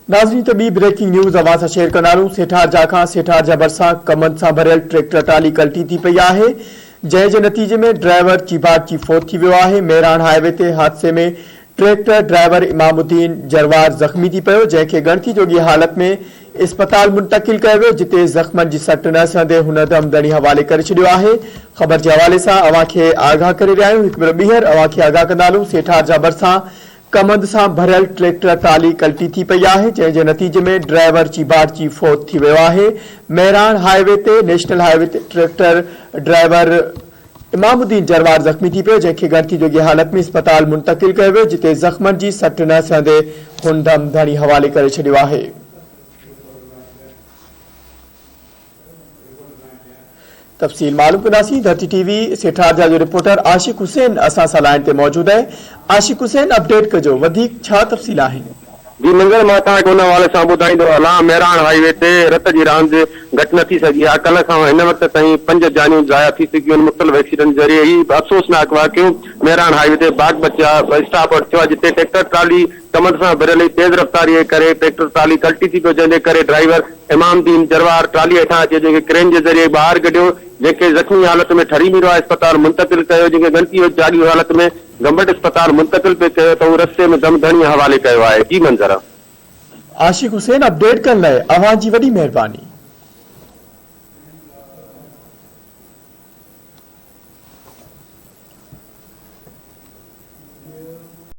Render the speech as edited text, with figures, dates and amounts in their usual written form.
नाज़रीन तो B breaking news अवां सां शेयर कंदारूं। सेठारजा खां सेठारजा भरिसां कमनि सां भरियल ट्रैक्टर ट्राली कल्टी थी पई आहे, जंहिं जे नतीजे में ड्राइवर चीबाची फोत थी वियो आहे। मेरान हाईवे ते हादसे में ट्रैक्टर ड्राइवर इमामुद्दीन जरवार ज़ख़्मी थी पियो, जंहिंखे गणती जोगी हालत में इस्पताल मुंतकिल कयो वियो, जिते ज़ख़्मनि जी सट न सहंदे हुन दमदणी हवाले करे छॾियो आहे। ख़बर जे हवाले सां अवां खे आगाह करे रहिया आहियूं। हिकु भेरो ॿीहर अवां खे आगाह कंदारूं। सेठारजा भरिसां कमंद सां भरियल ट्रैक्टर ट्राली कल्टी थी पई आहे, जंहिं जे नतीजे में ड्राइवर चीबाची फोत थी वियो आहे। मेरान हाईवे ते नेशनल हाईवे ते ट्रैक्टर ड्राइवर इमामुद्दीन जरवार ज़ख़्मी थी पियो, जंहिंखे गणती जोगी हालत में इस्पताल मुंतकिल कयो वियो, जिते ज़ख़्मनि जी सट न सहंदे हुन दमदणी हवाले करे छॾियो आहे। तफ़सील मालूम कंदासीं। धरती टीवी सेठारजा जो रिपोर्टर आशिक हुसैन असां सां लाइन ते मौजूद आहे। आशिक हुसैन, अपडेट कजो, वधीक छा तफ़सील आहिनि? जी मंगल मां तव्हांखे उन हवाले सां ॿुधाईंदो हलां। मेरान हाईवे ते रत जी रांदि घटि न थी सघी आहे। कल्ह खां हिन वक़्त ताईं 5 जानियूं ज़ाया थी चुकियूं आहिनि मुख़्तलिफ़ एक्सीडेंट ज़रिए। ही अफ़सोसनाक वाक़ियो मेरान हाईवे ते बाग बचा स्टॉप वटि थियो आहे, जिते ट्रैक्टर ट्राली कमर सां भरियल तेज़ रफ़्तारी जे करे ट्रैक्टर ट्राली कल्टी थी पियो, जंहिंजे करे ड्राइवर इमामुद्दीन जरवार ट्राली हेठां अचे, जंहिंखे क्रेन जे ज़रिए ॿाहिरि कढियो, जंहिंखे ज़ख़्मी हालत में ठरी मीरो इस्पताल मुंतकिल कयो, जंहिंखे गणती जागी हालत में गंबट इस्पताल मुंतकिल पे कयो त उहो रस्ते में दमदणी हवाले कयो आहे। जी मंज़र आशिक हुसैन, अपडेट करण लाइ अवां जी वॾी महिरबानी।